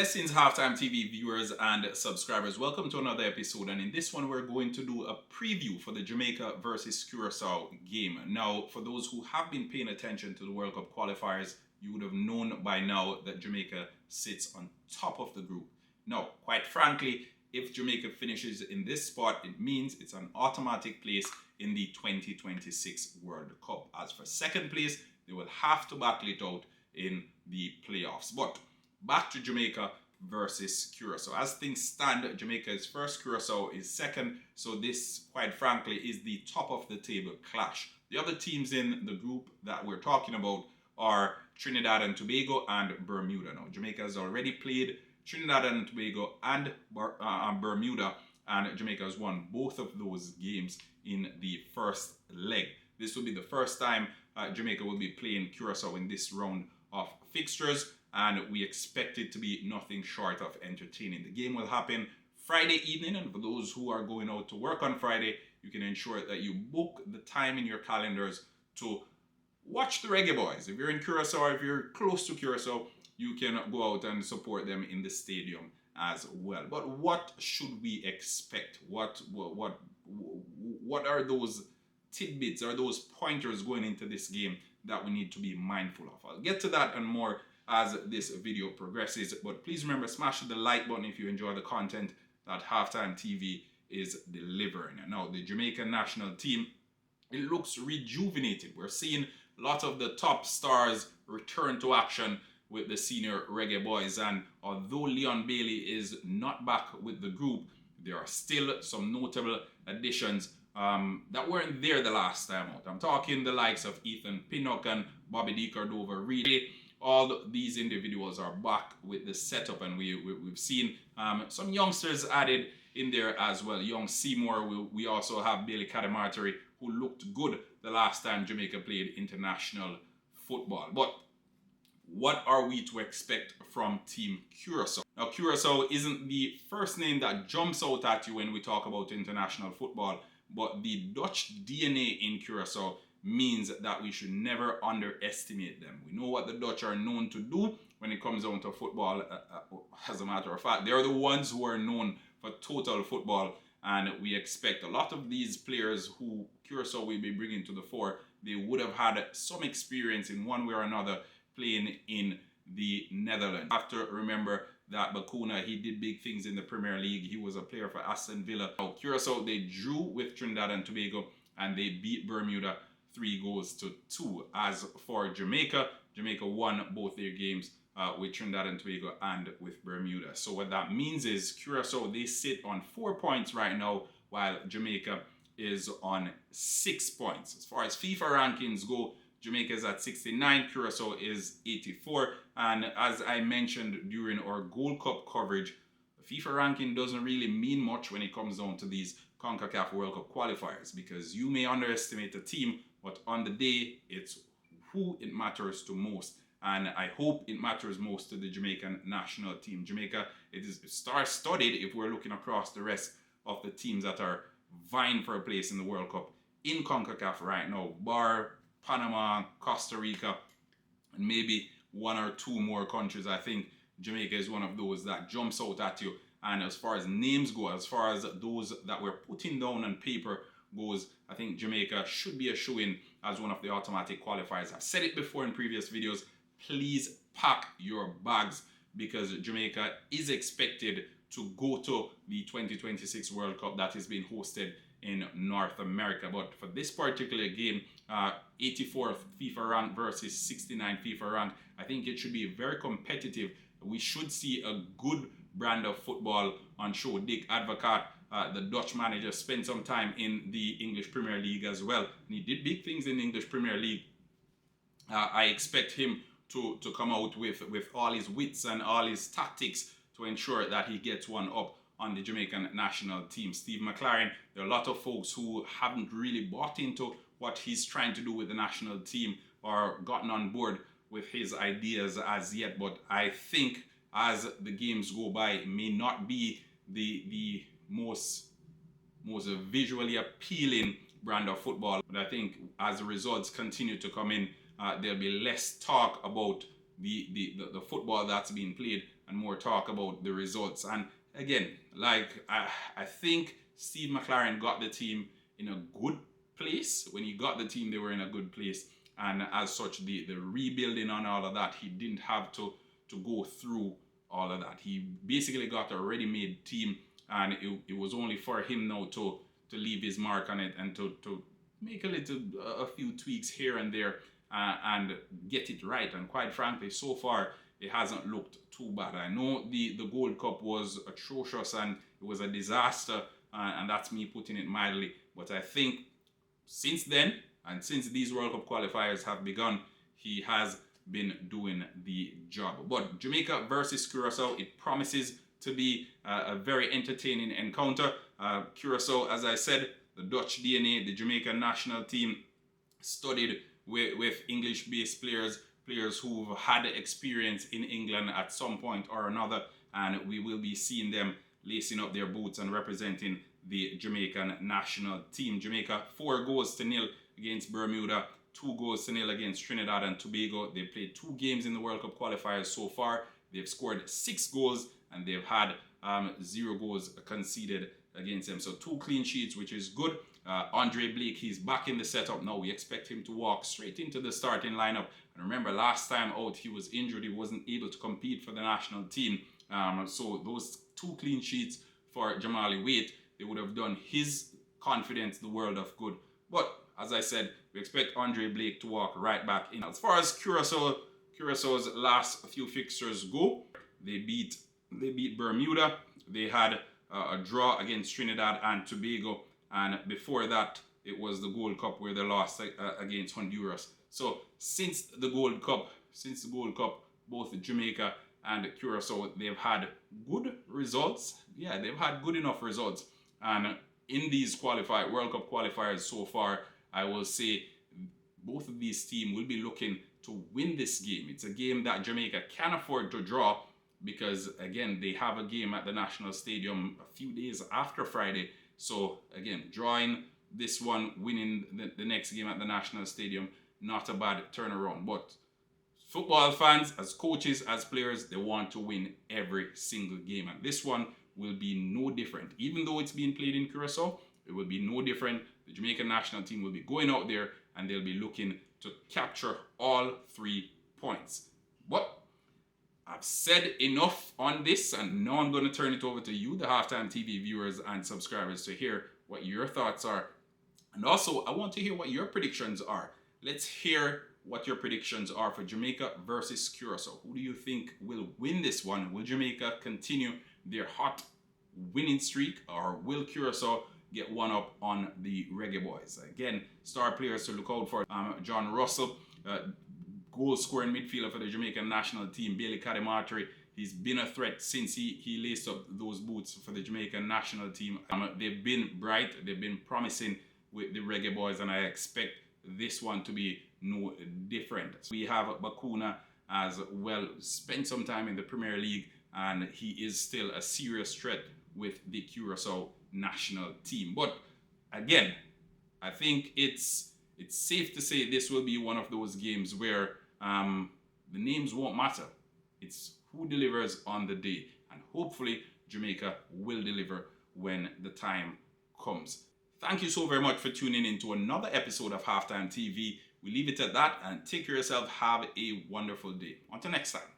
Blessings Halftime TV viewers and subscribers. Welcome to another episode, and in this one we're going to do a preview for the Jamaica versus Curacao game. Now, for those who have been paying attention to the World Cup qualifiers, you would have known by now that Jamaica sits on top of the group. Now, quite frankly, if Jamaica finishes in this spot, it means it's an automatic place in the 2026 World Cup. As for second place, they will have to battle it out in the playoffs. But back to Jamaica versus Curaçao. As things stand, Jamaica is first, Curaçao is second. So this, quite frankly, is the top of the table clash. The other teams in the group that we're talking about are Trinidad and Tobago and Bermuda. Now, Jamaica has already played Trinidad and Tobago and Bermuda, and Jamaica has won both of those games in the first leg. This will be the first time Jamaica will be playing Curaçao in this round of fixtures, and we expect it to be nothing short of entertaining. The game will happen Friday evening, and for those who are going out to work on Friday, you can ensure that you book the time in your calendars to watch the Reggae Boys. If you're in Curacao or if you're close to Curacao, you can go out and support them in the stadium as well. But what should we expect? What are those tidbits, are those pointers going into this game that we need to be mindful of? I'll get to that and more as this video progresses, but please remember, smash the like button if you enjoy the content that Halftime TV is delivering. Now, the Jamaican national team, it looks rejuvenated. We're seeing a lot of the top stars return to action with the senior Reggae Boys, and although Leon Bailey is not back with the group, there are still some notable additions that weren't there the last time out. I'm talking the likes of Ethan Pinnock and Bobby D. Cordova-Reid. All these individuals are back with the setup, and we've seen some youngsters added in there as well. Young Seymour, we also have Bailey Cadamarteri, who looked good the last time Jamaica played international football. But what are we to expect from Team Curaçao? Now, Curaçao isn't the first name that jumps out at you when we talk about international football, but the Dutch DNA in Curaçao means that we should never underestimate them. We know what the Dutch are known to do when it comes down to football. As a matter of fact, they're the ones who are known for total football, and we expect a lot of these players who Curaçao will be bringing to the fore, they would have had some experience in one way or another playing in the Netherlands. You have to remember that Bakuna, he did big things in the Premier League. He was a player for Aston Villa. Now, Curaçao, they drew with Trinidad and Tobago, and they beat Bermuda 3-2. As for Jamaica, Jamaica won both their games with Trinidad and Tobago and with Bermuda. So what that means is Curaçao, they sit on 4 points right now, while Jamaica is on 6 points. As far as FIFA rankings go, Jamaica is at 69, Curaçao is 84, and as I mentioned during our Gold Cup coverage, the FIFA ranking doesn't really mean much when it comes down to these CONCACAF World Cup qualifiers, because you may underestimate a team, but on the day, it's who it matters to most. And I hope it matters most to the Jamaican national team. Jamaica, it is star-studded if we're looking across the rest of the teams that are vying for a place in the World Cup in CONCACAF right now, bar Panama, Costa Rica, and maybe one or two more countries. I think Jamaica is one of those that jumps out at you. And as far as names go, as far as those that we're putting down on paper goes, I think Jamaica should be a shoo-in as one of the automatic qualifiers. I've said it before in previous videos. Please pack your bags, because Jamaica is expected to go to the 2026 World Cup that is being hosted in North America. But for this particular game, 84th FIFA rank versus 69 FIFA rank, I think it should be very competitive. We should see a good brand of football on show. Dick Advocaat, the Dutch manager, spent some time in the English Premier League as well, and he did big things in the English Premier League. I expect him to come out with all his wits and all his tactics to ensure that he gets one up on the Jamaican national team. Steve McLaren, there are a lot of folks who haven't really bought into what he's trying to do with the national team or gotten on board with his ideas as yet, but I think as the games go by, it may not be the most visually appealing brand of football, but I think as the results continue to come in, there'll be less talk about the football that's being played and more talk about the results. And again, like I think Steve McLaren got the team in a good place. When he got the team, they were in a good place. And as such, the rebuilding and all of that, he didn't have to go through all of that. He basically got a ready-made team, and it was only for him now to leave his mark on it and to make a few tweaks here and there and get it right. And quite frankly, so far, it hasn't looked too bad. I know the Gold Cup was atrocious and it was a disaster, and that's me putting it mildly. But I think since then, and since these World Cup qualifiers have begun, he has been doing the job. But Jamaica versus Curaçao, it promises to be a very entertaining encounter. Curaçao, as I said, the Dutch DNA, the Jamaican national team, studied with English-based players who've had experience in England at some point or another, and we will be seeing them lacing up their boots and representing the Jamaican national team. Jamaica 4-0 against Bermuda, 2-0 against Trinidad and Tobago. They've played 2 games in the World Cup qualifiers so far. They've scored 6 goals and they've had 0 goals conceded against them. So 2 clean sheets, which is good. Andre Blake, he's back in the setup now. We expect him to walk straight into the starting lineup. And remember, last time out, he was injured. He wasn't able to compete for the national team. So those 2 clean sheets for Jamali Waite, they would have done his confidence the world of good. But as I said, we expect Andre Blake to walk right back in. As far as Curaçao's last few fixtures go, they beat Bermuda. They had a draw against Trinidad and Tobago, and before that it was the Gold Cup where they lost against Honduras. So since the Gold Cup, both Jamaica and Curaçao, they've had good results. Yeah, they've had good enough results. And in these World Cup qualifiers so far, I will say both of these teams will be looking to win this game. It's a game that Jamaica can afford to draw because, again, they have a game at the National Stadium a few days after Friday. So, again, drawing this one, winning the next game at the National Stadium, not a bad turnaround. But football fans, as coaches, as players, they want to win every single game. And this one will be no different. Even though it's being played in Curaçao, it will be no different. The Jamaican national team will be going out there and they'll be looking to capture all 3 points. But I've said enough on this, and now I'm going to turn it over to you, the Halftime TV viewers and subscribers, to hear what your thoughts are. And also, I want to hear what your predictions are. Let's hear what your predictions are for Jamaica versus Curaçao. Who do you think will win this one? Will Jamaica continue their hot winning streak, or will Curaçao get one up on the Reggae Boys? Again, star players to look out for: John Russell, goal-scoring midfielder for the Jamaican national team. Bailey Kadimatri, he's been a threat since he laced up those boots for the Jamaican national team. They've been bright, they've been promising with the Reggae Boys, and I expect this one to be no different. We have Bakuna as well, spent some time in the Premier League, and he is still a serious threat with the Curaçao national team. But again, I think it's safe to say this will be one of those games where the names won't matter. It's who delivers on the day, and hopefully Jamaica will deliver when the time comes. Thank you so very much for tuning in to another episode of Halftime TV. We leave it at that, and take care of yourself. Have a wonderful day. Until next time.